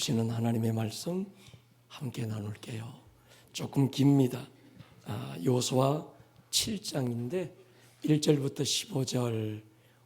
주시는 하나님의 말씀 함께 나눌게요. 조금 깁니다. 여호수아 7장인데 1절부터 15절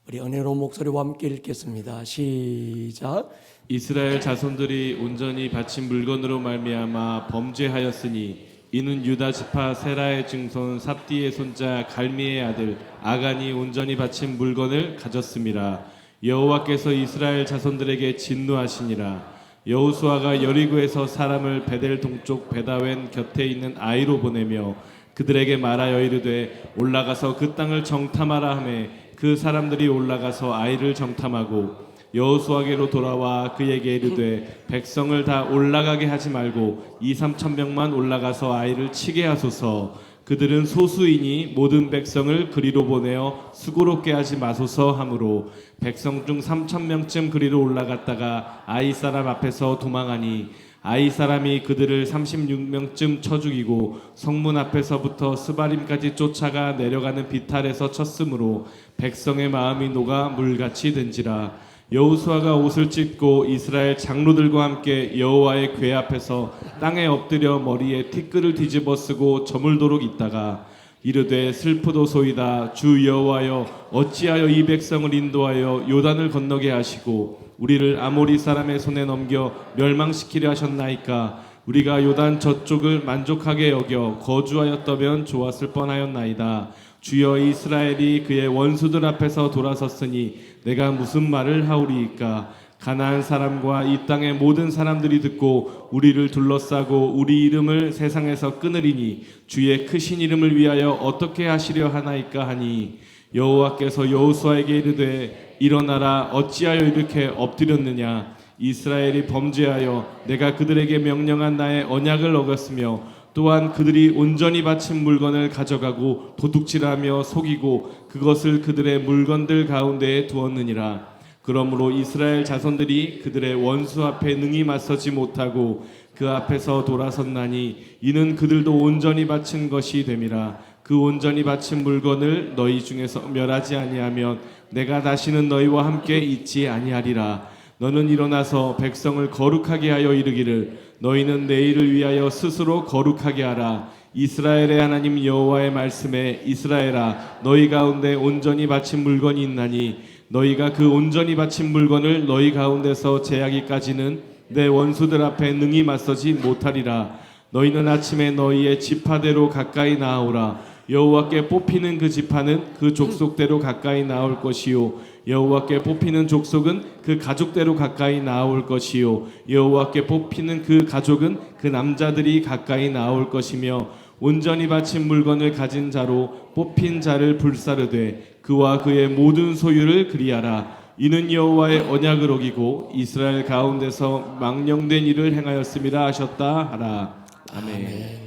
우리 은혜로운 목소리와 함께 읽겠습니다. 시작. 이스라엘 자손들이 온전히 바친 물건으로 말미암아 범죄하였으니 이는 유다 지파 세라의 증손 삽디의 손자 갈미의 아들 아간이 온전히 바친 물건을 가졌음이라. 여호와께서 이스라엘 자손들에게 진노하시니라. 여호수아가 여리고에서 사람을 베델 동쪽 베다웬 곁에 있는 아이로 보내며 그들에게 말하여 이르되 올라가서 그 땅을 정탐하라 하매 그 사람들이 올라가서 아이를 정탐하고 여호수아에게로 돌아와 그에게 이르되 백성을 다 올라가게 하지 말고 2-3천 명만 올라가서 아이를 치게 하소서. 그들은 소수이니 모든 백성을 그리로 보내어 수고롭게 하지 마소서 하므로 백성 중 3천 명쯤 그리로 올라갔다가 아이 사람 앞에서 도망하니 아이 사람이 그들을 36명쯤 쳐 죽이고 성문 앞에서부터 스바림까지 쫓아가 내려가는 비탈에서 쳤으므로 백성의 마음이 녹아 물같이 된지라. 여호수아가 옷을 찢고 이스라엘 장로들과 함께 여호와의 궤 앞에서 땅에 엎드려 머리에 티끌을 뒤집어 쓰고 저물도록 있다가 이르되 슬프도소이다. 주 여호와여 어찌하여 이 백성을 인도하여 요단을 건너게 하시고 우리를 아모리 사람의 손에 넘겨 멸망시키려 하셨나이까. 우리가 요단 저쪽을 만족하게 여겨 거주하였다면 좋았을 뻔하였나이다. 주여 이스라엘이 그의 원수들 앞에서 돌아섰으니 내가 무슨 말을 하오리이까. 가나안 사람과 이 땅의 모든 사람들이 듣고 우리를 둘러싸고 우리 이름을 세상에서 끊으리니 주의 크신 이름을 위하여 어떻게 하시려 하나이까 하니 여호와께서 여호수아에게 이르되 일어나라. 어찌하여 이렇게 엎드렸느냐. 이스라엘이 범죄하여 내가 그들에게 명령한 나의 언약을 어겼으며 또한 그들이 온전히 바친 물건을 가져가고 도둑질하며 속이고 그것을 그들의 물건들 가운데에 두었느니라. 그러므로 이스라엘 자손들이 그들의 원수 앞에 능히 맞서지 못하고 그 앞에서 돌아섰나니 이는 그들도 온전히 바친 것이 됨이라. 그 온전히 바친 물건을 너희 중에서 멸하지 아니하면 내가 다시는 너희와 함께 있지 아니하리라. 너는 일어나서 백성을 거룩하게 하여 이르기를 너희는 내일을 위하여 스스로 거룩하게 하라. 이스라엘의 하나님 여호와의 말씀에 이스라엘아 너희 가운데 온전히 바친 물건이 있나니 너희가 그 온전히 바친 물건을 너희 가운데서 제하기까지는 내 원수들 앞에 능히 맞서지 못하리라. 너희는 아침에 너희의 지파대로 가까이 나아오라. 여호와께 뽑히는 그 지파는 그 족속대로 가까이 나올 것이요 여호와께 뽑히는 족속은 그 가족대로 가까이 나올 것이요 여호와께 뽑히는 그 가족은 그 남자들이 가까이 나올 것이며 온전히 바친 물건을 가진 자로 뽑힌 자를 불사르되 그와 그의 모든 소유를 그리하라. 이는 여호와의 언약을 어기고 이스라엘 가운데서 망령된 일을 행하였음이라 하셨다 하라. 아멘.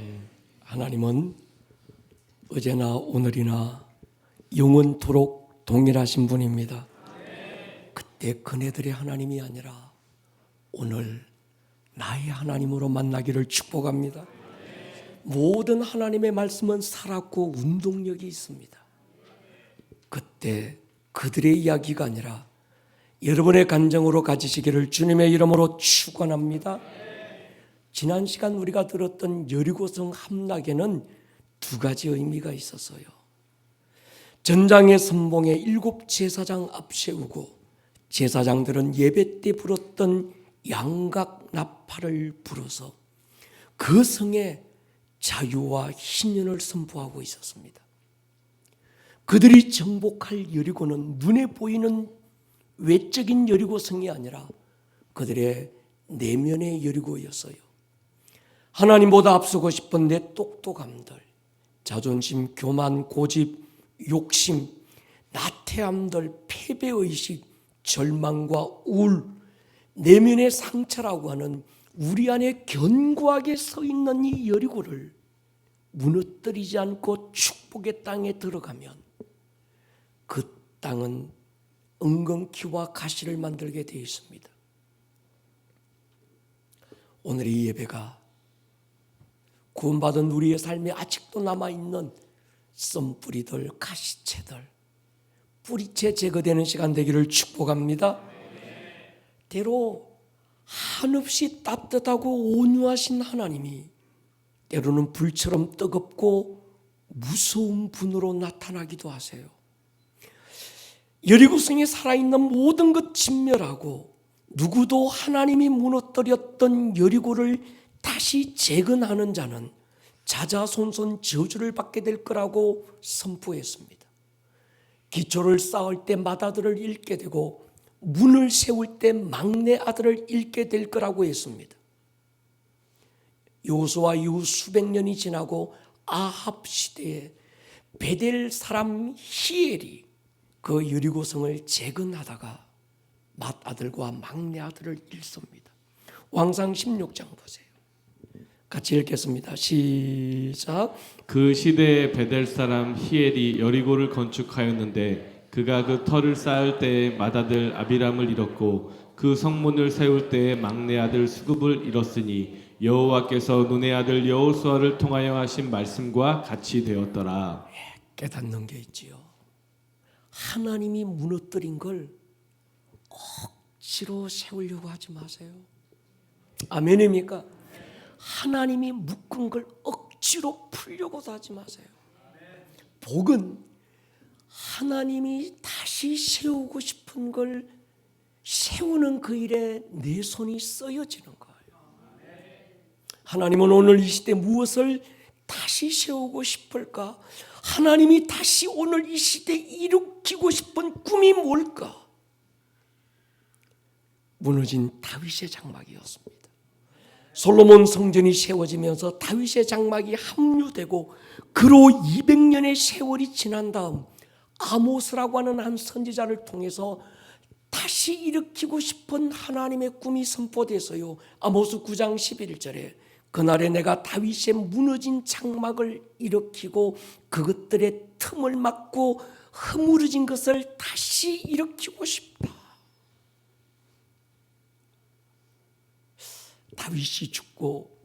하나님은 어제나 오늘이나 영원토록 동일하신 분입니다. 그때 그네들의 하나님이 아니라 오늘 나의 하나님으로 만나기를 축복합니다. 모든 하나님의 말씀은 살았고 운동력이 있습니다. 그때 그들의 이야기가 아니라 여러분의 간증으로 가지시기를 주님의 이름으로 축원합니다. 지난 시간 우리가 들었던 여리고성 함락에는 두 가지 의미가 있었어요. 전장의 선봉에 7 제사장 앞세우고 제사장들은 예배 때 불었던 양각 나팔을 불어서 그 성에 자유와 희년을 선포하고 있었습니다. 그들이 정복할 여리고는 눈에 보이는 외적인 여리고성이 아니라 그들의 내면의 여리고였어요. 하나님보다 앞서고 싶은 내 똑똑함들, 자존심, 교만, 고집, 욕심, 나태함들, 패배의식, 절망과 우울, 내면의 상처라고 하는 우리 안에 견고하게 서 있는 이 여리고를 무너뜨리지 않고 축복의 땅에 들어가면 그 땅은 엉겅퀴와 가시를 만들게 되어 있습니다. 오늘 이 예배가 구원받은 우리의 삶에 아직도 남아있는 썬뿌리들, 가시채들, 뿌리채 제거되는 시간 되기를 축복합니다. 때로 한없이 따뜻하고 온유하신 하나님이 때로는 불처럼 뜨겁고 무서운 분으로 나타나기도 하세요. 여리고성에 살아있는 모든 것 진멸하고 누구도 하나님이 무너뜨렸던 여리고를 다시 재건하는 자는 자자손손 저주를 받게 될 거라고 선포했습니다. 기초를 쌓을 때 맏아들을 잃게 되고 문을 세울 때 막내 아들을 잃게 될 거라고 했습니다. 여호수아 이후 수백 년이 지나고 아합 시대에 베델 사람 히엘이 그 여리고성을 재건하다가 맏아들과 막내 아들을 잃습니다. 왕상 16장 보세요. 같이 읽겠습니다. 시작. 그 시대에 베델 사람 히엘이 여리고를 건축하였는데 그가 그 터를 쌓을 때에 맏아들 아비람을 잃었고 그 성문을 세울 때에 막내 아들 수굽을 잃었으니 여호와께서 눈의 아들 여호수아를 통하여 하신 말씀과 같이 되었더라. 깨닫는 게 있지요. 하나님이 무너뜨린 걸 억지로 세우려고 하지 마세요. 아멘입니까? 하나님이 묶은 걸 억지로 풀려고도 하지 마세요. 복은 하나님이 다시 세우고 싶은 걸 세우는 그 일에 내 손이 쓰여지는 거예요. 하나님은 오늘 이 시대 무엇을 다시 세우고 싶을까? 하나님이 다시 오늘 이 시대에 일으키고 싶은 꿈이 뭘까? 무너진 다윗의 장막이었습니다. 솔로몬 성전이 세워지면서 다윗의 장막이 합류되고 그로 200년의 세월이 지난 다음 아모스라고 하는 한 선지자를 통해서 다시 일으키고 싶은 하나님의 꿈이 선포돼서요. 아모스 9장 11절에 그날에 내가 다윗의 무너진 장막을 일으키고 그것들의 틈을 막고 허물어진 것을 다시 일으키고 싶다. 다윗이 죽고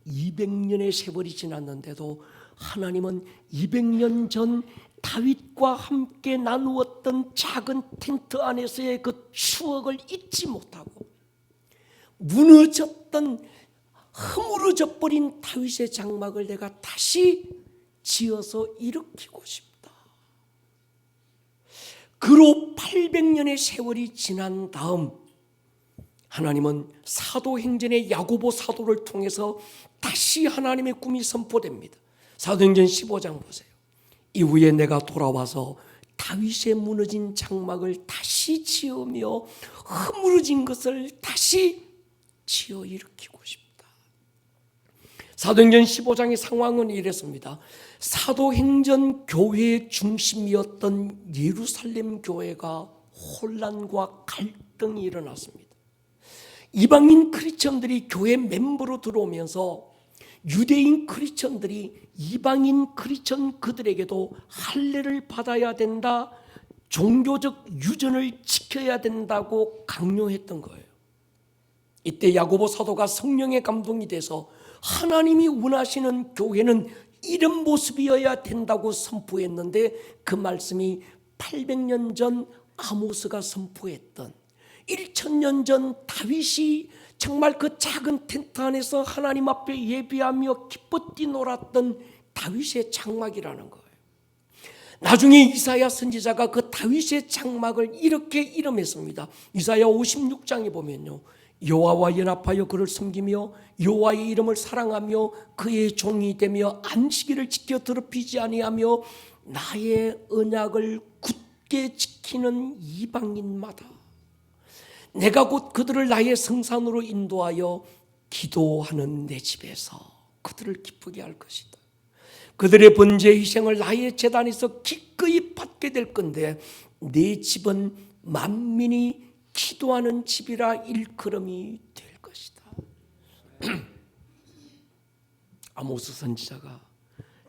200년의 세월이 지났는데도 하나님은 200년 전 다윗과 함께 나누었던 작은 텐트 안에서의 그 추억을 잊지 못하고 무너졌던 허물어져 버린 다윗의 장막을 내가 다시 지어서 일으키고 싶다. 그로 800년의 세월이 지난 다음 하나님은 사도행전의 야고보 사도를 통해서 다시 하나님의 꿈이 선포됩니다. 사도행전 15장 보세요. 이후에 내가 돌아와서 다윗의 무너진 장막을 다시 지으며 허물어진 것을 다시 지어 일으키고 싶다. 사도행전 15장의 상황은 이랬습니다. 사도행전 교회의 중심이었던 예루살렘 교회가 혼란과 갈등이 일어났습니다. 이방인 크리스천들이 교회 멤버로 들어오면서 유대인 크리스천들이 이방인 크리스천 그들에게도 할례를 받아야 된다, 종교적 유전을 지켜야 된다고 강요했던 거예요. 이때 야고보 사도가 성령의 감동이 돼서 하나님이 원하시는 교회는 이런 모습이어야 된다고 선포했는데 그 말씀이 800년 전 아모스가 선포했던 1000년 전 다윗이 정말 그 작은 텐트 안에서 하나님 앞에 예배하며 기뻐 뛰놀았던 다윗의 장막이라는 거예요. 나중에 이사야 선지자가 그 다윗의 장막을 이렇게 이름했습니다. 이사야 56장에 보면요, 여호와와 연합하여 그를 섬기며 여호와의 이름을 사랑하며 그의 종이 되며 안식일을 지켜 더럽히지 아니하며 나의 언약을 굳게 지키는 이방인마다 내가 곧 그들을 나의 성산으로 인도하여 기도하는 내 집에서 그들을 기쁘게 할 것이다. 그들의 번제 희생을 나의 제단에서 기꺼이 받게 될 건데 내 집은 만민이 기도하는 집이라 일컬음이 될 것이다. 아모스 선지자가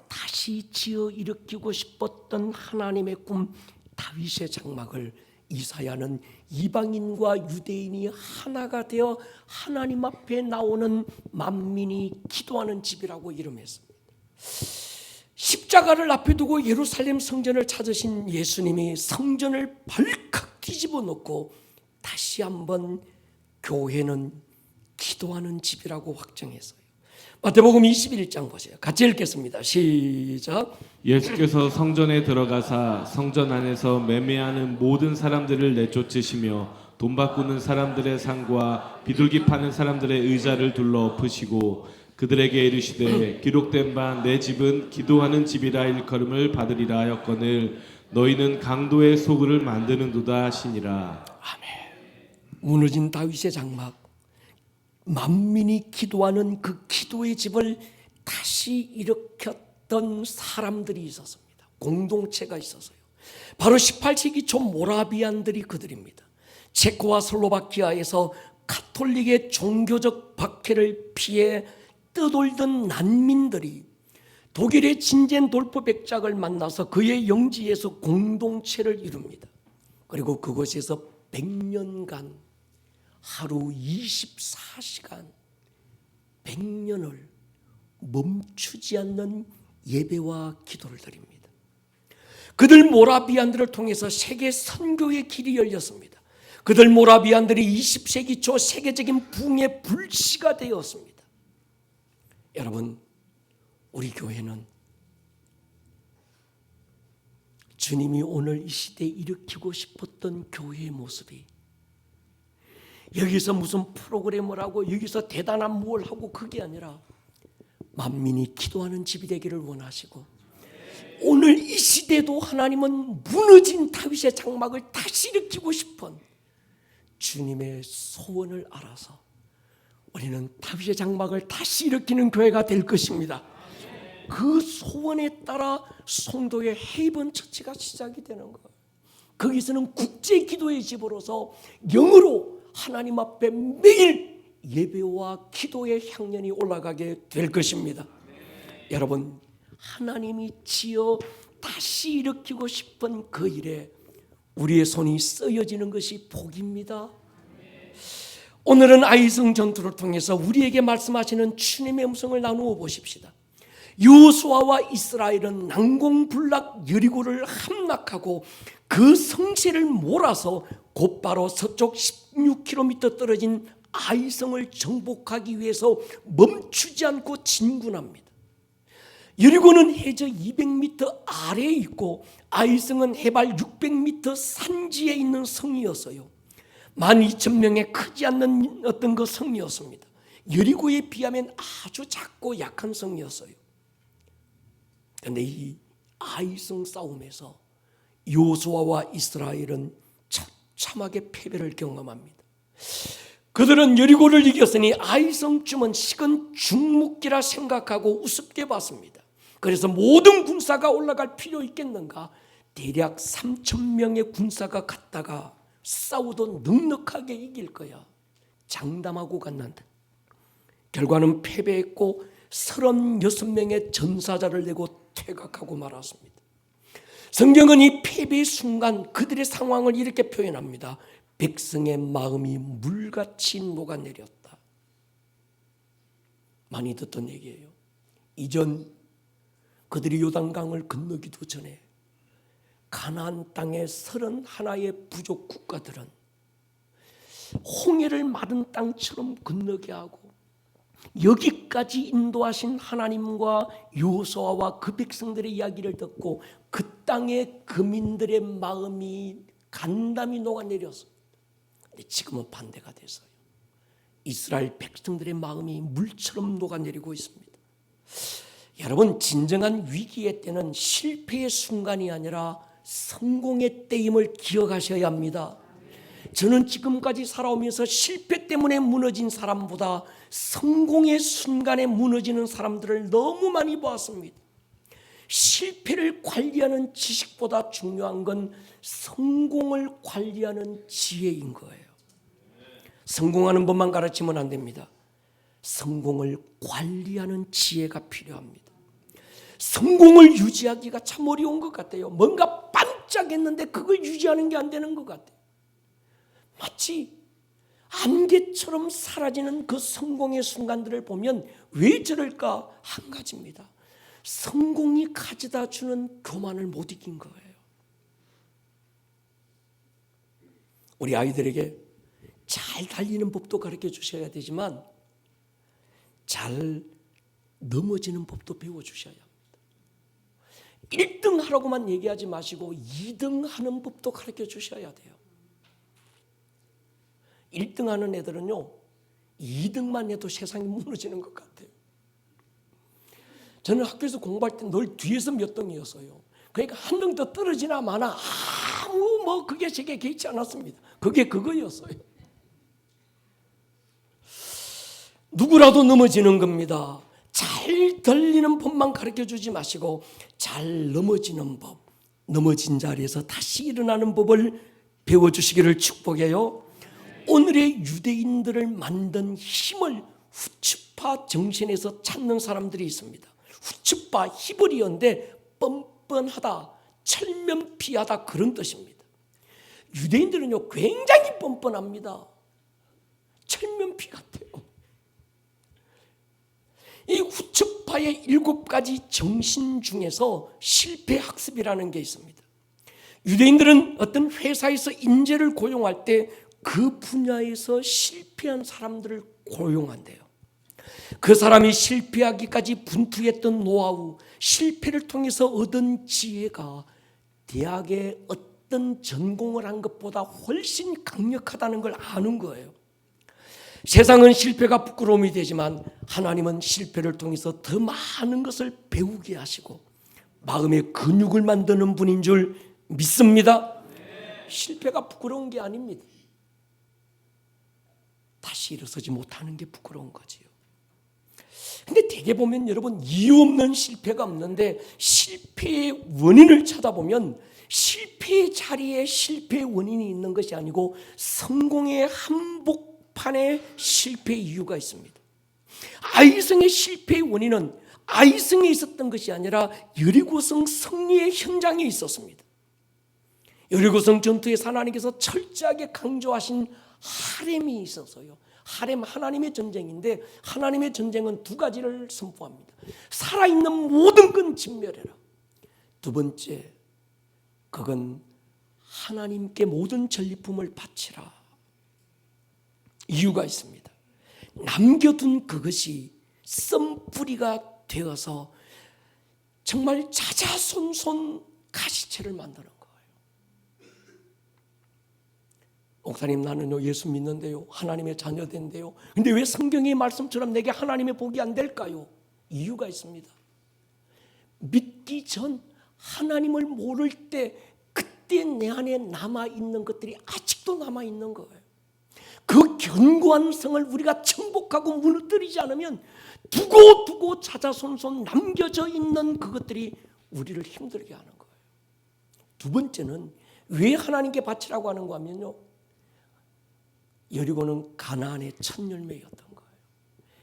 다시 지어 일으키고 싶었던 하나님의 꿈 다윗의 장막을 이사야는 이방인과 유대인이 하나가 되어 하나님 앞에 나오는 만민이 기도하는 집이라고 이름했습니다. 십자가를 앞에 두고 예루살렘 성전을 찾으신 예수님이 성전을 발칵 뒤집어 놓고 다시 한번 교회는 기도하는 집이라고 확정했어요. 마태복음 21장 보세요. 같이 읽겠습니다. 시작. 예수께서 성전에 들어가사 성전 안에서 매매하는 모든 사람들을 내쫓으시며 돈 바꾸는 사람들의 상과 비둘기 파는 사람들의 의자를 둘러 엎으시고 그들에게 이르시되 기록된 바 내 집은 기도하는 집이라 일컬음을 받으리라 하였거늘 너희는 강도의 소굴을 만드는도다 하시니라. 무너진 다윗의 장막, 만민이 기도하는 그 기도의 집을 다시 일으켰던 사람들이 있었습니다. 공동체가 있었어요. 바로 18세기 초 모라비안들이 그들입니다. 체코와 슬로바키아에서 가톨릭의 종교적 박해를 피해 떠돌던 난민들이 독일의 진젠돌프 백작을 만나서 그의 영지에서 공동체를 이룹니다. 그리고 그곳에서 100년간 하루 24시간 100년을 멈추지 않는 예배와 기도를 드립니다. 그들 모라비안들을 통해서 세계 선교의 길이 열렸습니다. 그들 모라비안들이 20세기 초 세계적인 붕의 불씨가 되었습니다. 여러분, 우리 교회는 주님이 오늘 이 시대에 일으키고 싶었던 교회의 모습이 여기서 무슨 프로그램을 하고 여기서 대단한 뭘 하고 그게 아니라 만민이 기도하는 집이 되기를 원하시고 오늘 이 시대도 하나님은 무너진 다윗의 장막을 다시 일으키고 싶은 주님의 소원을 알아서 우리는 다윗의 장막을 다시 일으키는 교회가 될 것입니다. 그 소원에 따라 송도의 헤이븐 처치가 시작이 되는 거예요. 거기서는 국제 기도의 집으로서 영으로 하나님 앞에 매일 예배와 기도의 향연이 올라가게 될 것입니다. 여러분, 하나님이 지어 다시 일으키고 싶은 그 일에 우리의 손이 쓰여지는 것이 복입니다. 오늘은 아이성 전투를 통해서 우리에게 말씀하시는 주님의 음성을 나누어 보십시다. 여호수아와 이스라엘은 난공불락 여리고를 함락하고 그 성체를 몰아서 곧바로 서쪽 16km 떨어진 아이성을 정복하기 위해서 멈추지 않고 진군합니다. 여리고는 해저 200m 아래에 있고 아이성은 해발 600m 산지에 있는 성이었어요. 12,000명의 크지 않는 어떤 그 성이었습니다. 여리고에 비하면 아주 작고 약한 성이었어요. 그런데 이 아이성 싸움에서 여호수아와 이스라엘은 처참하게 패배를 경험합니다. 그들은 여리고를 이겼으니 아이성쯤은 식은 죽묵기라 생각하고 우습게 봤습니다. 그래서 모든 군사가 올라갈 필요 있겠는가? 대략 3,000명의 군사가 갔다가 싸우도 넉넉하게 이길 거야 장담하고 갔는데 결과는 패배했고 36명의 전사자를 내고 퇴각하고 말았습니다. 성경은 이 패배의 순간 그들의 상황을 이렇게 표현합니다. 백성의 마음이 물같이 녹아내렸다. 많이 듣던 얘기예요. 이전 그들이 요단강을 건너기도 전에 가나안 땅의 31의 부족 국가들은 홍해를 마른 땅처럼 건너게 하고 여기까지 인도하신 하나님과 여호수아와 그 백성들의 이야기를 듣고 그 땅의 거민들의 마음이 간담이 녹아내렸습니다. 근데 지금은 반대가 됐어요. 이스라엘 백성들의 마음이 물처럼 녹아내리고 있습니다. 여러분, 진정한 위기의 때는 실패의 순간이 아니라 성공의 때임을 기억하셔야 합니다. 저는 지금까지 살아오면서 실패 때문에 무너진 사람보다 성공의 순간에 무너지는 사람들을 너무 많이 보았습니다. 실패를 관리하는 지식보다 중요한 건 성공을 관리하는 지혜인 거예요. 성공하는 법만 가르치면 안 됩니다. 성공을 관리하는 지혜가 필요합니다. 성공을 유지하기가 참 어려운 것 같아요. 뭔가 반짝했는데 그걸 유지하는 게 안 되는 것 같아요. 마치 안개처럼 사라지는 그 성공의 순간들을 보면 왜 저럴까? 한 가지입니다. 성공이 가져다 주는 교만을 못 이긴 거예요. 우리 아이들에게 잘 달리는 법도 가르쳐 주셔야 되지만 잘 넘어지는 법도 배워주셔야 합니다. 1등 하라고만 얘기하지 마시고 2등 하는 법도 가르쳐 주셔야 돼요. 1등 하는 애들은요, 2등만 해도 세상이 무너지는 것 같아요. 저는 학교에서 공부할 때 늘 뒤에서 몇 등이었어요. 그러니까 한 등 더 떨어지나 마나 아무 그게 제게 개의치 않았습니다. 그게 그거였어요. 누구라도 넘어지는 겁니다. 잘 들리는 법만 가르쳐 주지 마시고 잘 넘어지는 법, 넘어진 자리에서 다시 일어나는 법을 배워주시기를 축복해요. 오늘의 유대인들을 만든 힘을 후츠파 정신에서 찾는 사람들이 있습니다. 후츠파 히브리어인데 뻔뻔하다, 철면피하다 그런 뜻입니다. 유대인들은요 굉장히 뻔뻔합니다. 철면피 같아요. 이 후츠파의 7가지 정신 중에서 실패학습이라는 게 있습니다. 유대인들은 어떤 회사에서 인재를 고용할 때 그 분야에서 실패한 사람들을 고용한대요. 그 사람이 실패하기까지 분투했던 노하우, 실패를 통해서 얻은 지혜가 대학에 어떤 전공을 한 것보다 훨씬 강력하다는 걸 아는 거예요. 세상은 실패가 부끄러움이 되지만 하나님은 실패를 통해서 더 많은 것을 배우게 하시고 마음의 근육을 만드는 분인 줄 믿습니다. 실패가 부끄러운 게 아닙니다. 다시 일어서지 못하는 게 부끄러운 거지요. 근데 대개 보면 여러분 이유 없는 실패가 없는데 실패의 원인을 찾아보면 실패의 자리에 실패의 원인이 있는 것이 아니고 성공의 한복판에 실패의 이유가 있습니다. 아이성의 실패의 원인은 아이성에 있었던 것이 아니라 여리고성 승리의 현장에 있었습니다. 여리고성 전투에서 하나님께서 철저하게 강조하신 하렘이 있어서요. 하렘 하나님의 전쟁인데 하나님의 전쟁은 2가지를 선포합니다. 살아있는 모든 건 진멸해라. 2번째, 그건 하나님께 모든 전리품을 바치라. 이유가 있습니다. 남겨둔 그것이 썬뿌리가 되어서 정말 자자손손 가시채를 만드는 거예요. 목사님 나는요 예수 믿는데요, 하나님의 자녀된데요, 근데 왜 성경의 말씀처럼 내게 하나님의 복이 안 될까요? 이유가 있습니다. 믿기 전 하나님을 모를 때 그때 내 안에 남아있는 것들이 아직도 남아있는 거예요. 그 견고한 성을 우리가 정복하고 무너뜨리지 않으면 두고 자자손손 남겨져 있는 그것들이 우리를 힘들게 하는 거예요. 2번째는 왜 하나님께 바치라고 하는가 하면요, 여리고는 가나안의 첫 열매였던 거예요.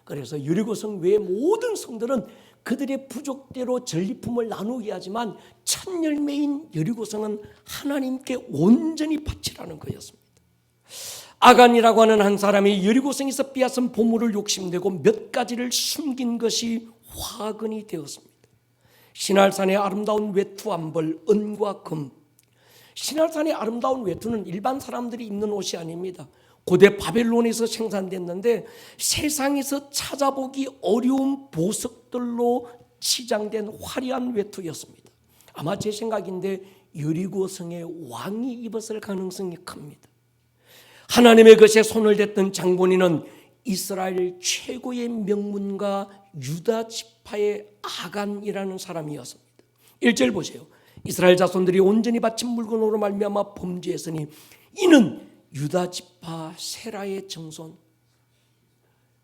그래서 여리고성 외의 모든 성들은 그들의 부족대로 전리품을 나누게 하지만 첫 열매인 여리고성은 하나님께 온전히 바치라는 거였습니다. 아간이라고 하는 한 사람이 여리고성에서 빼앗은 보물을 욕심내고 몇 가지를 숨긴 것이 화근이 되었습니다. 신할산의 아름다운 외투 한 벌, 은과 금. 신할산의 아름다운 외투는 일반 사람들이 입는 옷이 아닙니다. 고대 바벨론에서 생산됐는데 세상에서 찾아보기 어려운 보석들로 치장된 화려한 외투였습니다. 아마 제 생각인데 여리고성의 왕이 입었을 가능성이 큽니다. 하나님의 것에 손을 댔던 장본인은 이스라엘 최고의 명문가 유다 지파의 아간이라는 사람이었습니다. 1절 보세요. 이스라엘 자손들이 온전히 바친 물건으로 말미암아 범죄했으니 이는 유다 지파 세라의 정손,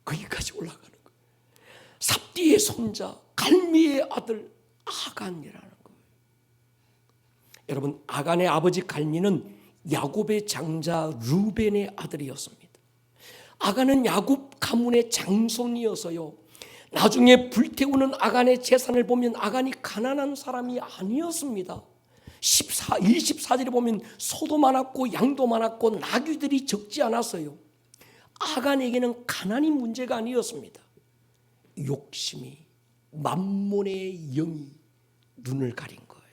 거기까지 올라가는 거예요. 삽디의 손자 갈미의 아들 아간이라는 거예요. 여러분, 아간의 아버지 갈미는 야곱의 장자 루벤의 아들이었습니다. 아간은 야곱 가문의 장손이어서요, 나중에 불태우는 아간의 재산을 보면 아간이 가난한 사람이 아니었습니다. 24절에 보면 소도 많았고 양도 많았고 나귀들이 적지 않았어요. 아간에게는 가난이 문제가 아니었습니다. 욕심이, 만몬의 영이 눈을 가린 거예요.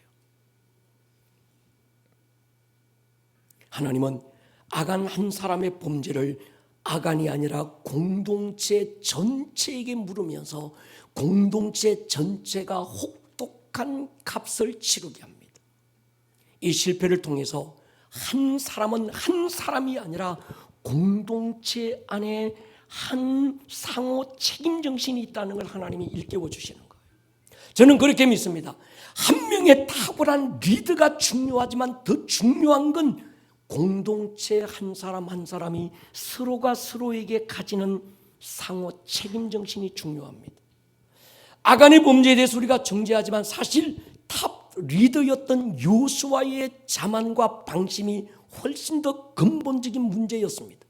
하나님은 아간 한 사람의 범죄를 아간이 아니라 공동체 전체에게 물으면서 공동체 전체가 혹독한 값을 치르게 합니다. 이 실패를 통해서 한 사람은 한 사람이 아니라 공동체 안에 한 상호 책임 정신이 있다는 걸 하나님이 일깨워 주시는 거예요. 저는 그렇게 믿습니다. 한 명의 탁월한 리더가 중요하지만 더 중요한 건 공동체 한 사람 한 사람이 서로가 서로에게 가지는 상호 책임 정신이 중요합니다. 아간의 범죄에 대해서 우리가 정죄하지만 사실 탑 리더였던 요수아의 자만과 방심이 훨씬 더 근본적인 문제였습니다.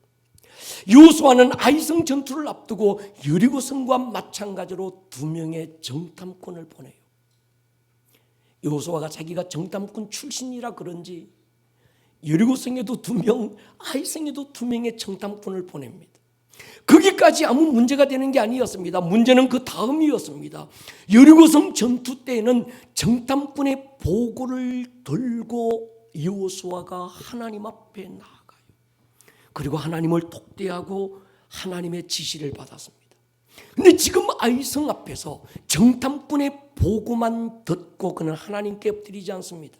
요수아는 아이성 전투를 앞두고 여리고성과 마찬가지로 2명의 정탐꾼을 보내요. 요수아가 자기가 정탐꾼 출신이라 그런지 여리고성에도 2명, 아이성에도 2명의 정탐꾼을 보냅니다. 거기까지 아무 문제가 되는 게 아니었습니다. 문제는 그 다음이었습니다. 여리고성 전투 때에는 정탐꾼의 보고를 들고 여호수아가 하나님 앞에 나아가요. 그리고 하나님을 독대하고 하나님의 지시를 받았습니다. 근데 지금 아이성 앞에서 정탐꾼의 보고만 듣고 그는 하나님께 엎드리지 않습니다.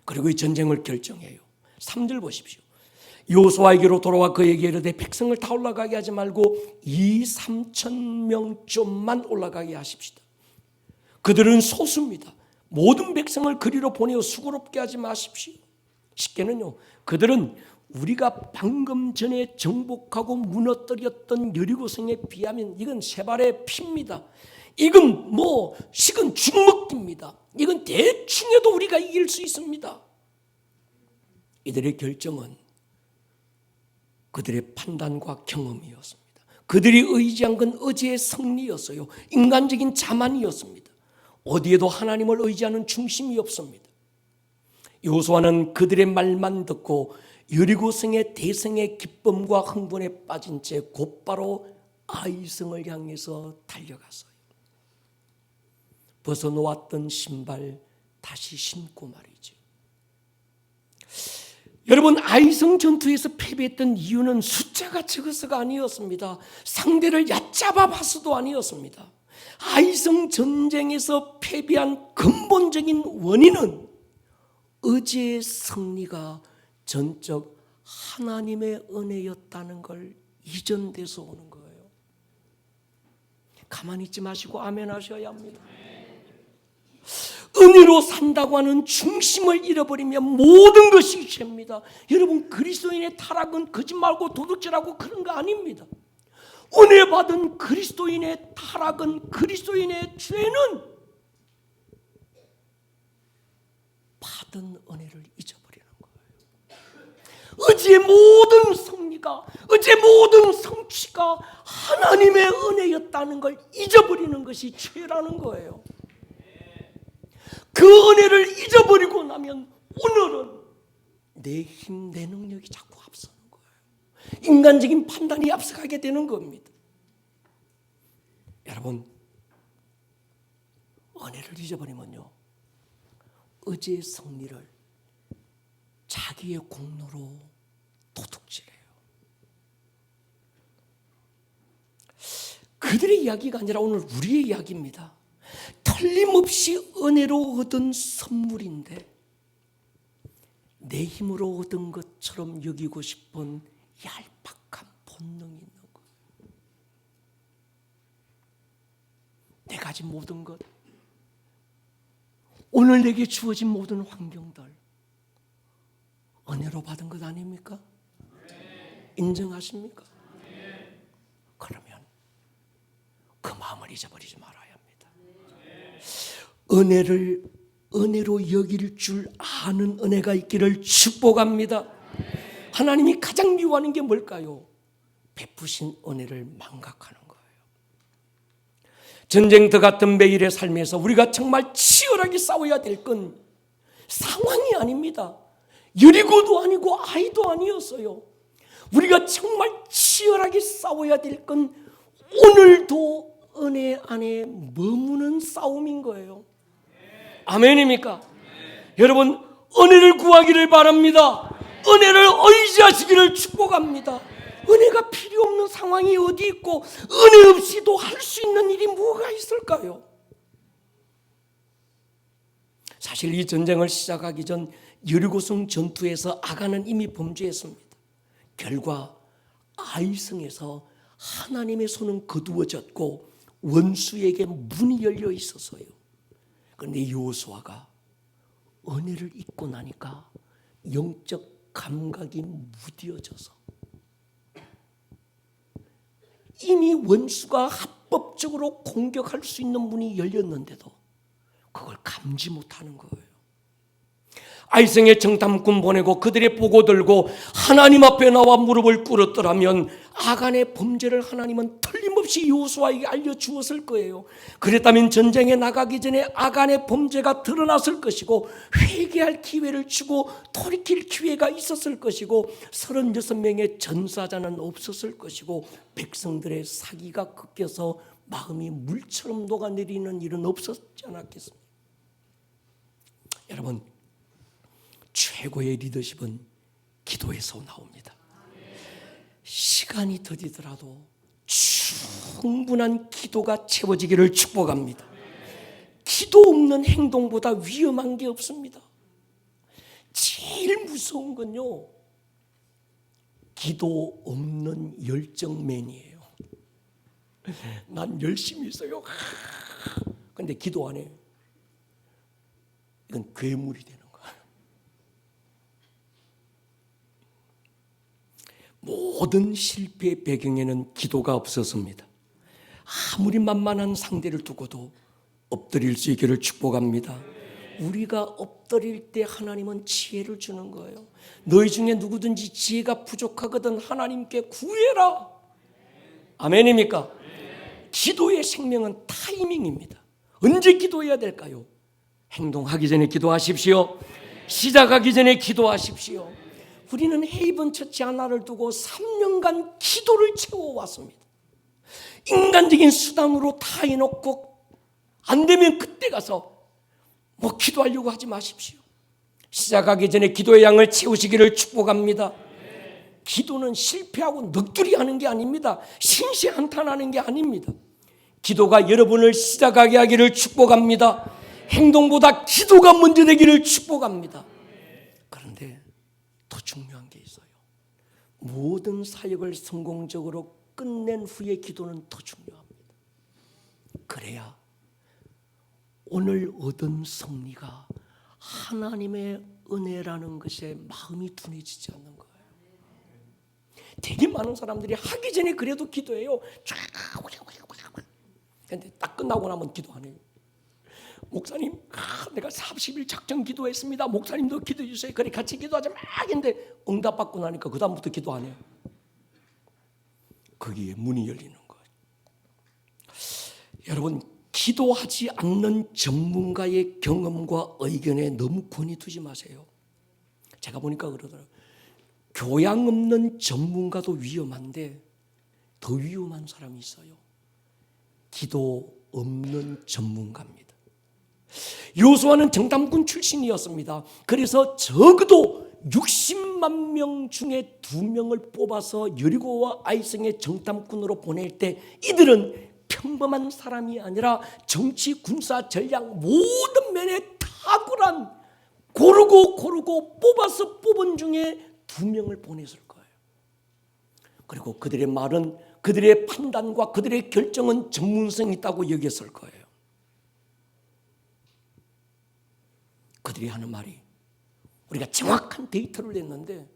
그리고 이 전쟁을 결정해요. 3절 보십시오. 여호수아에게로 돌아와 그에게 이르되 백성을 다 올라가게 하지 말고 2,000~3,000명 올라가게 하십시다. 그들은 소수입니다. 모든 백성을 그리로 보내어 수고롭게 하지 마십시오. 쉽게는요, 그들은 우리가 방금 전에 정복하고 무너뜨렸던 여리고성에 비하면 이건 세 발의 피입니다. 이건 식은 죽먹기입니다. 이건 대충 해도 우리가 이길 수 있습니다. 이들의 결정은 그들의 판단과 경험이었습니다. 그들이 의지한 건 어제의 승리였어요. 인간적인 자만이었습니다. 어디에도 하나님을 의지하는 중심이 없습니다. 여호수아는 그들의 말만 듣고 여리고성의 대성의 기쁨과 흥분에 빠진 채 곧바로 아이성을 향해서 달려갔어요. 벗어놓았던 신발 다시 신고 말이죠. 여러분, 아이성 전투에서 패배했던 이유는 숫자가 적어서가 아니었습니다. 상대를 얕잡아 봐서도 아니었습니다. 아이성 전쟁에서 패배한 근본적인 원인은 어제의 승리가 전적 하나님의 은혜였다는 걸 이전돼서 오는 거예요. 가만히 있지 마시고 아멘 하셔야 합니다. 은혜로 산다고 하는 중심을 잃어버리면 모든 것이 죄입니다. 여러분, 그리스도인의 타락은 거짓말하고 도둑질하고 그런 거 아닙니다. 은혜 받은 그리스도인의 타락은, 그리스도인의 죄는 받은 은혜를 잊어버리는 거예요. 어제의 모든 승리가, 어제의 모든 성취가 하나님의 은혜였다는 걸 잊어버리는 것이 죄라는 거예요. 그 은혜를 잊어버리고 나면 오늘은 내 힘, 내 능력이 자꾸 앞서는 거예요. 인간적인 판단이 앞서가게 되는 겁니다. 여러분, 은혜를 잊어버리면요, 어제의 승리를 자기의 공로로 도둑질해요. 그들의 이야기가 아니라 오늘 우리의 이야기입니다. 틀림없이 은혜로 얻은 선물인데 내 힘으로 얻은 것처럼 여기고 싶은 얄팍한 본능이 있는 거예요. 내가 가진 모든 것, 오늘 내게 주어진 모든 환경들 은혜로 받은 것 아닙니까? 인정하십니까? 그러면 그 마음을 잊어버리지 말아야 합니다. 은혜를 은혜로 여길 줄 아는 은혜가 있기를 축복합니다. 하나님이 가장 미워하는 게 뭘까요? 베푸신 은혜를 망각하는 거예요. 전쟁터 같은 매일의 삶에서 우리가 정말 치열하게 싸워야 될 건 상황이 아닙니다. 여리고도 아니고 아이도 아니었어요. 우리가 정말 치열하게 싸워야 될 건 오늘도 은혜 안에 머무는 싸움인 거예요. 아멘입니까? 여러분, 은혜를 구하기를 바랍니다. 은혜를 의지하시기를 축복합니다. 은혜가 필요 없는 상황이 어디 있고 은혜 없이도 할 수 있는 일이 뭐가 있을까요? 사실 이 전쟁을 시작하기 전 여리고성 전투에서 아간은 이미 범죄했습니다. 결과 아이성에서 하나님의 손은 거두어졌고 원수에게 문이 열려 있었어요. 그런데 여호수아가 은혜를 잊고 나니까 영적 감각이 무뎌져서 이미 원수가 합법적으로 공격할 수 있는 문이 열렸는데도 그걸 감지 못하는 거예요. 아이성의 정탐꾼 보내고 그들의 보고 들고 하나님 앞에 나와 무릎을 꿇었더라면 아간의 범죄를 하나님은 틀림없이 여호수아에게 알려주었을 거예요. 그랬다면 전쟁에 나가기 전에 아간의 범죄가 드러났을 것이고 회개할 기회를 주고 돌이킬 기회가 있었을 것이고 36명의 전사자는 없었을 것이고 백성들의 사기가 꺾여서 마음이 물처럼 녹아내리는 일은 없었지 않았겠습니까? 여러분, 최고의 리더십은 기도에서 나옵니다. 시간이 더디더라도 충분한 기도가 채워지기를 축복합니다. 기도 없는 행동보다 위험한 게 없습니다. 제일 무서운 건요, 기도 없는 열정맨이에요. 난 열심히 있어요. 근데 기도 안 해요. 이건 괴물이 되는 거예요. 모든 실패의 배경에는 기도가 없었습니다. 아무리 만만한 상대를 두고도 엎드릴 수 있기를 축복합니다. 우리가 엎드릴 때 하나님은 지혜를 주는 거예요. 너희 중에 누구든지 지혜가 부족하거든 하나님께 구해라. 아멘입니까? 기도의 생명은 타이밍입니다. 언제 기도해야 될까요? 행동하기 전에 기도하십시오. 시작하기 전에 기도하십시오. 우리는 헤이븐 처치 하나를 두고 3년간 기도를 채워왔습니다. 인간적인 수단으로 다 해놓고 안 되면 그때 가서 뭐 기도하려고 하지 마십시오. 시작하기 전에 기도의 양을 채우시기를 축복합니다. 기도는 실패하고 넋두리 하는 게 아닙니다. 신시한탄하는 게 아닙니다. 기도가 여러분을 시작하게 하기를 축복합니다. 행동보다 기도가 먼저 되기를 축복합니다. 그런데 더 중요한 게 있어요. 모든 사역을 성공적으로 끝낸 후에 기도는 더 중요합니다. 그래야 오늘 얻은 승리가 하나님의 은혜라는 것에 마음이 둔해지지 않는 거예요. 되게 많은 사람들이 하기 전에 그래도 기도해요. 그런데 딱 끝나고 나면 기도 안 해요. 목사님, 내가 40일 작정 기도했습니다. 목사님도 기도해 주세요. 그래 같이 기도하자 막 했는데 응답받고 나니까 그 다음부터 기도 안 해요. 거기에 문이 열리는 거예요. 여러분, 기도하지 않는 전문가의 경험과 의견에 너무 권위 두지 마세요. 제가 보니까 그러더라고요. 교양 없는 전문가도 위험한데 더 위험한 사람이 있어요. 기도 없는 전문가입니다. 여호수아는 정탐꾼 출신이었습니다. 그래서 적어도 60만 명 중에 2명을 뽑아서 여리고와 아이성의 정탐꾼으로 보낼 때 이들은 평범한 사람이 아니라 정치, 군사, 전략 모든 면에 탁월한 고르고 뽑아서 뽑은 중에 2명을 보냈을 거예요. 그리고 그들의 말은, 그들의 판단과 그들의 결정은 전문성이 있다고 여겼을 거예요. 그들이 하는 말이, 우리가 정확한 데이터를 냈는데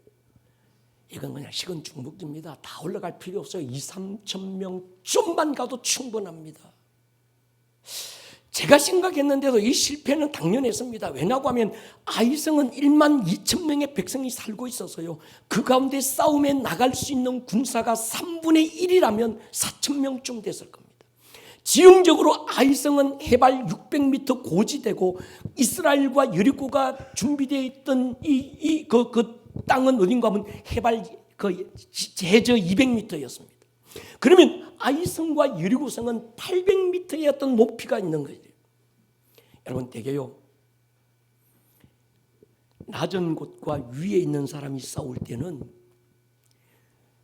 이건 그냥 식은 중복입니다. 다 올라갈 필요 없어요. 2-3천 명 좀만 가도 충분합니다. 제가 생각했는데도 이 실패는 당연했습니다. 왜냐고 하면 아이성은 1만 2천 명의 백성이 살고 있어서요. 그 가운데 싸움에 나갈 수 있는 군사가 3분의 1이라면 4천 명쯤 됐을 겁니다. 지형적으로 아이성은 해발 600m 고지대고 이스라엘과 여리고가 준비되어 있던 그 땅은 어딘가 하면 해발 제저 200m였습니다. 그러면 아이성과 여리고성은 800m의 어떤 높이가 있는 거예요. 여러분, 되게요, 낮은 곳과 위에 있는 사람이 싸울 때는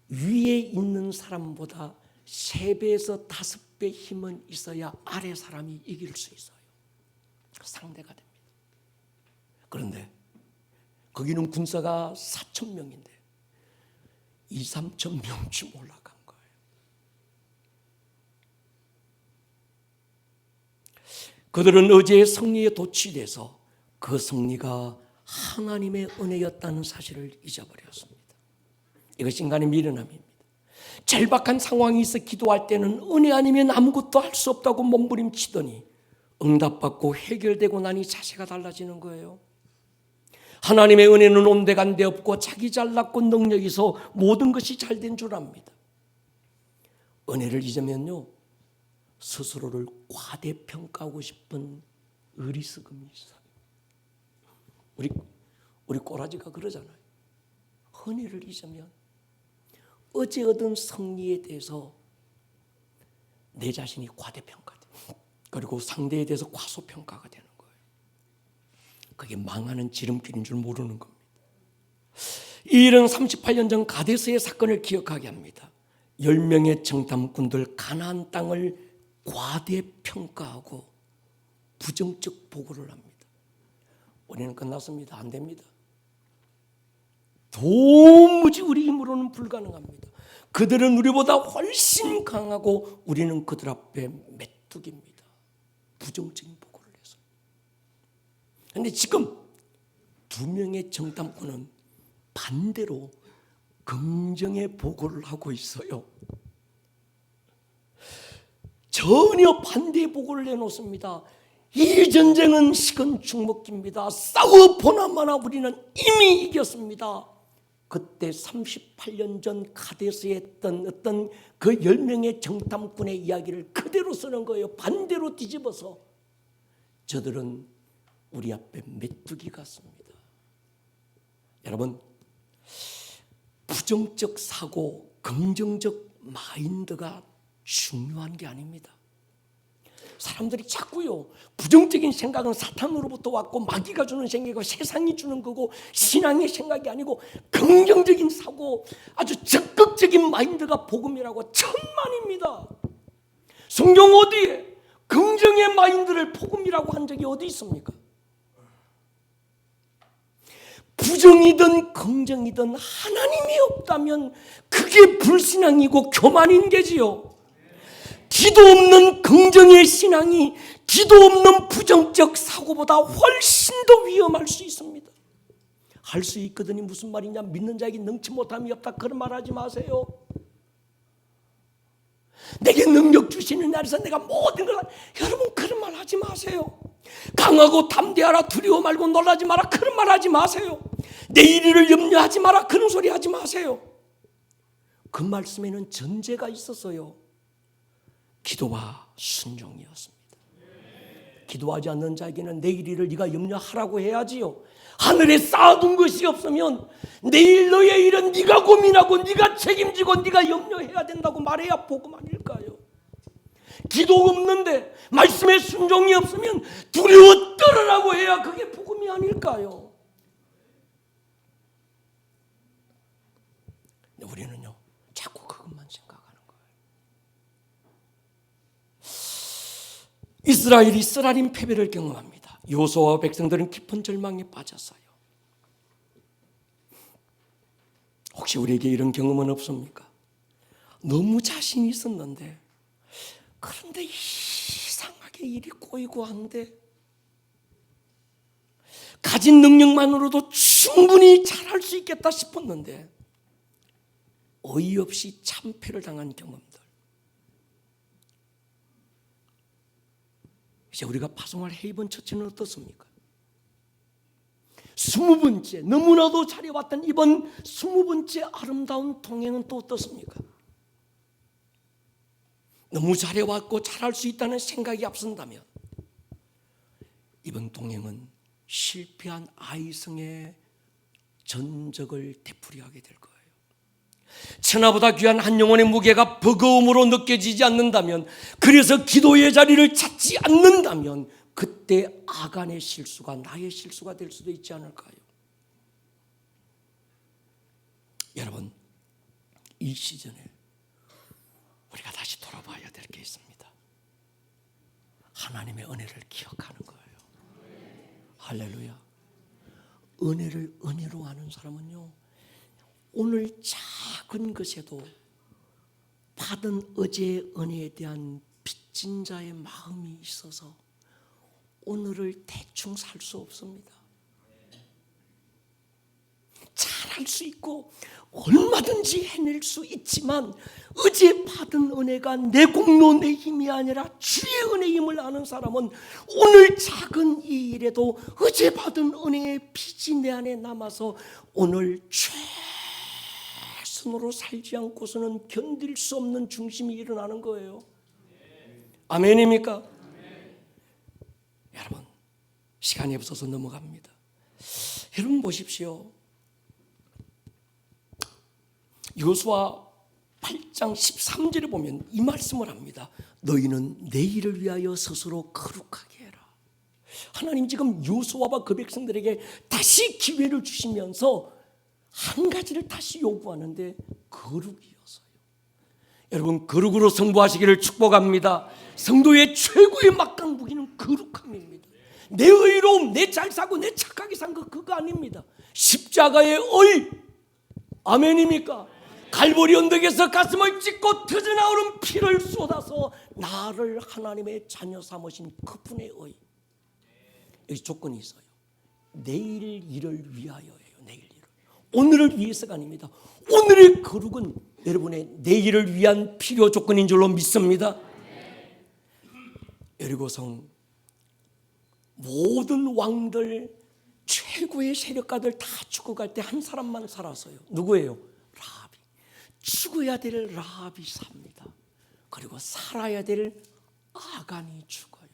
위에 있는 사람보다 3배에서 5배 힘은 있어야 아래 사람이 이길 수 있어요. 상대가 됩니다. 그런데 거기는 군사가 4,000명인데 2, 3천 명쯤 올라간 거예요. 그들은 어제의 승리에 도취돼서 그 승리가 하나님의 은혜였다는 사실을 잊어버렸습니다. 이것이 인간의 미련함입니다. 절박한 상황이 있어 기도할 때는 은혜 아니면 아무것도 할 수 없다고 몸부림치더니 응답받고 해결되고 나니 자세가 달라지는 거예요. 하나님의 은혜는 온데간데 없고 자기 잘났고 능력이 있어 모든 것이 잘된 줄 압니다. 은혜를 잊으면요, 스스로를 과대평가하고 싶은 어리석음이 있어요. 우리 꼬라지가 그러잖아요. 은혜를 잊으면 어제 얻은 승리에 대해서 내 자신이 과대평가돼. 그리고 상대에 대해서 과소평가가 되는 거예요. 그게 망하는 지름길인 줄 모르는 겁니다. 이 일은 38년 전 가데스의 사건을 기억하게 합니다. 10명의 정탐꾼들 가나안 땅을 과대평가하고 부정적 보고를 합니다. 우리는 끝났습니다. 안 됩니다. 도무지 우리 힘으로는 불가능합니다. 그들은 우리보다 훨씬 강하고 우리는 그들 앞에 메뚜기입니다. 부정적인 보고를 해서. 그런데 지금 2명의 정탐꾼은 반대로 긍정의 보고를 하고 있어요. 전혀 반대의 보고를 내놓습니다. 이 전쟁은 식은 죽 먹기입니다. 싸워 보나마나 우리는 이미 이겼습니다. 그때 38년 전 카데스에 했던 어떤 그 10명의 정탐꾼의 이야기를 그대로 쓰는 거예요. 반대로 뒤집어서. 저들은 우리 앞에 메뚜기 같습니다. 여러분, 부정적 사고, 긍정적 마인드가 중요한 게 아닙니다. 사람들이 자꾸요, 부정적인 생각은 사탄으로부터 왔고 마귀가 주는 생각이고 세상이 주는 거고 신앙의 생각이 아니고 긍정적인 사고, 아주 적극적인 마인드가 복음이라고 천만입니다. 성경 어디에 긍정의 마인드를 복음이라고 한 적이 어디 있습니까? 부정이든 긍정이든 하나님이 없다면 그게 불신앙이고 교만인 게지요. 기도 없는 긍정의 신앙이 기도 없는 부정적 사고보다 훨씬 더 위험할 수 있습니다. 할 수 있거든이 무슨 말이냐? 믿는 자에게 능치 못함이 없다, 그런 말 하지 마세요. 내게 능력 주시는 날에서 내가 모든 걸, 여러분 그런 말 하지 마세요. 강하고 담대하라, 두려워 말고 놀라지 마라, 그런 말 하지 마세요. 내일 일을 염려하지 마라, 그런 소리 하지 마세요. 그 말씀에는 전제가 있었어요. 기도와 순종이었습니다. 기도하지 않는 자에게는 내일 일을 네가 염려하라고 해야지요. 하늘에 쌓아둔 것이 없으면 내일 너의 일은 네가 고민하고 네가 책임지고 네가 염려해야 된다고 말해야 복음 아닐까요? 기도 없는데 말씀에 순종이 없으면 두려워 떨으라고 해야 그게 복음이 아닐까요? 근데 우리는요, 자꾸 그것만 생각하는 거예요. 이스라엘이 쓰라린 패배를 경험합니다. 여호수아와 백성들은 깊은 절망에 빠졌어요. 혹시 우리에게 이런 경험은 없습니까? 너무 자신이 있었는데 그런데 이상하게 일이 꼬이고 한데 가진 능력만으로도 충분히 잘할 수 있겠다 싶었는데 어이없이 참패를 당한 경험들. 이제 우리가 파송할 헤이븐 처치는 어떻습니까? 20번째, 너무나도 잘해왔던 이번 20번째 아름다운 동행은 또 어떻습니까? 너무 잘해왔고 잘할 수 있다는 생각이 앞선다면 이번 동행은 실패한 아이성의 전적을 되풀이하게 될 거예요. 천하보다 귀한 한 영혼의 무게가 버거움으로 느껴지지 않는다면, 그래서 기도의 자리를 찾지 않는다면 그때 아간의 실수가 나의 실수가 될 수도 있지 않을까요? 여러분, 이 시즌에 우리가 다시 돌아봐야 될 게 있습니다. 하나님의 은혜를 기억하는 거예요. 할렐루야. 은혜를 은혜로 아는 사람은요, 오늘 작은 것에도 받은 어제의 은혜에 대한 빚진 자의 마음이 있어서 오늘을 대충 살 수 없습니다. 잘할 수 있고 얼마든지 해낼 수 있지만 어제 받은 은혜가 내 공로 내 힘이 아니라 주의 은혜임을 아는 사람은 오늘 작은 이 일에도 어제 받은 은혜의 빚이 내 안에 남아서 오늘 최선으로 살지 않고서는 견딜 수 없는 중심이 일어나는 거예요. 아멘입니까? 여러분, 시간이 없어서 넘어갑니다. 여러분 보십시오. 여호수아 8장 13절에 보면 이 말씀을 합니다. 너희는 내일을 위하여 스스로 거룩하게 해라. 하나님 지금 여호수아와 그 백성들에게 다시 기회를 주시면서 한 가지를 다시 요구하는데 거룩이어서요. 여러분, 거룩으로 성부하시기를 축복합니다. 성도의 최고의 막강 무기는 거룩함입니다. 내 의로움, 내 잘 사고 내 착하게 산 거 그거 아닙니다. 십자가의 의, 아멘입니까? 갈보리 언덕에서 가슴을 찢고 터져나오는 피를 쏟아서 나를 하나님의 자녀 삼으신 그분의 의. 여기 조건이 있어요. 내일 일을 위하여예요. 내일 일을. 오늘을 위해서가 아닙니다. 오늘의 거룩은 여러분의 내일을 위한 필요 조건인 줄로 믿습니다. 여리고성 모든 왕들 최고의 세력가들 다 죽어갈 때 한 사람만 살았어요. 누구예요? 라합이. 죽어야 될 라합이 삽니다. 그리고 살아야 될 아간이 죽어요.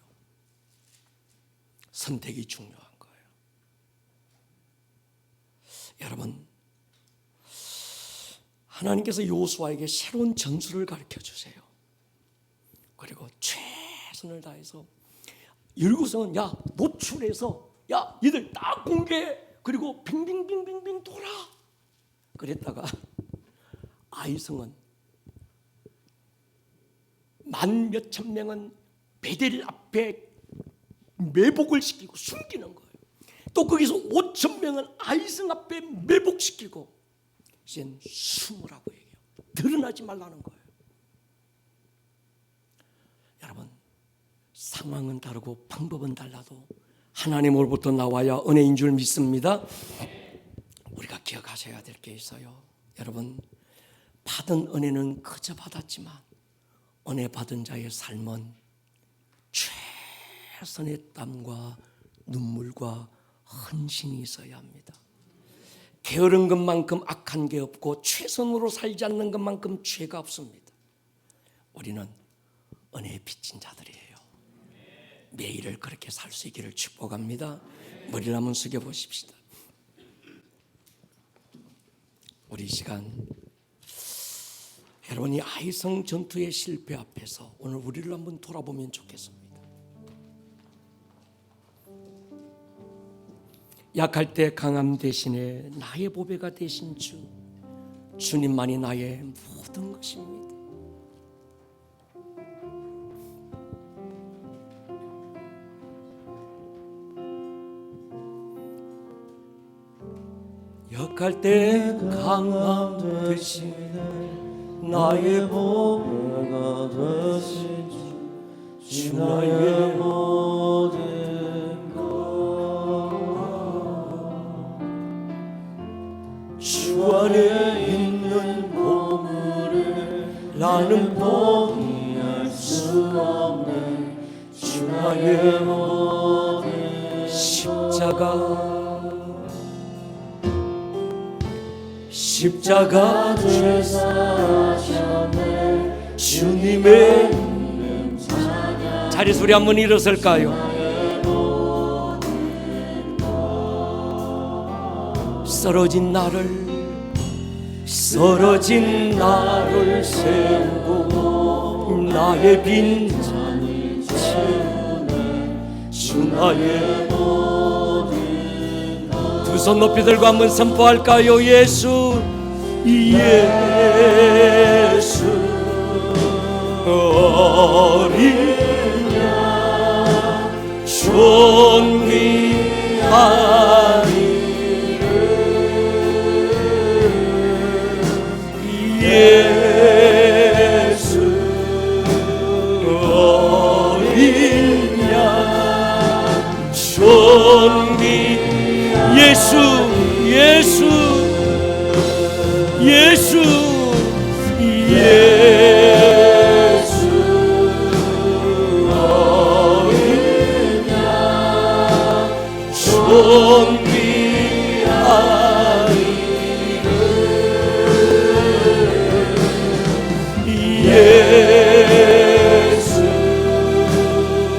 선택이 중요한 거예요. 여러분, 하나님께서 여호수아에게 새로운 전술을 가르쳐 주세요. 그리고 최선을 다해서 여리고성은 야 노출해서 야 얘들 딱 공개해. 그리고 빙빙빙빙빙 돌아. 그랬다가 아이성은 만 몇천 명은 베델 앞에 매복을 시키고 숨기는 거예요. 또 거기서 5천 명은 아이성 앞에 매복시키고 이젠 숨으라고 얘기해요. 드러나지 말라는 거예요. 여러분, 상황은 다르고 방법은 달라도 하나님으로부터 나와야 은혜인 줄 믿습니다. 우리가 기억하셔야 될 게 있어요. 여러분, 받은 은혜는 그저 받았지만 은혜 받은 자의 삶은 최선의 땀과 눈물과 헌신이 있어야 합니다. 게으른 것만큼 악한 게 없고 최선으로 살지 않는 것만큼 죄가 없습니다. 우리는 은혜에 빚진 자들이에요. 매일을 그렇게 살 수 있기를 축복합니다. 머리를 한번 숙여보십시다. 우리 시간, 여러분이 아이성 전투의 실패 앞에서 오늘 우리를 한번 돌아보면 좋겠습니다. 약할 때 강함 대신에 나의 보배가 되신 주, 주님만이 나의 모든 것입니다. 약할 때 강함 대신에 나의 보배가 되신 주 나의 모든 것. 주 안에 있는 보물을 나는 포기할 수 없는 주 나의 모든 십자가 죄사하셨네. 주님의 자리 소리 한번 일어설까요? 쓰러진 나를 세우고 나의 빈잔을 채우네. 주 나의 모든 두 손 높이 들고 한번 선포할까요? 예수 예수 어린 양 존귀하니 예수 어린 양 존귀 예수 예수 예수 예수 어린 양 존귀하니 예수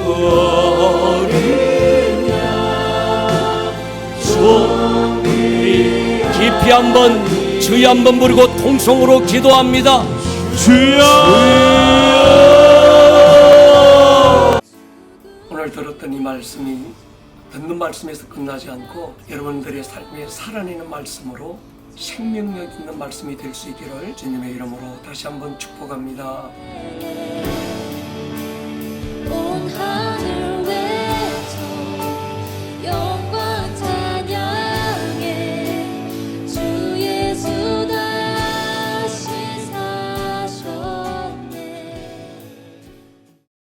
어린 양 존귀 깊이 한번 주여 한번 부르고 통성으로 기도합니다. 주여. 오늘 들었던 이 말씀이 듣는 말씀에서 끝나지 않고 여러분들의 삶에 살아내는 말씀으로 생명력 있는 말씀이 될 수 있기를 주님의 이름으로 다시 한번 축복합니다. 온 하늘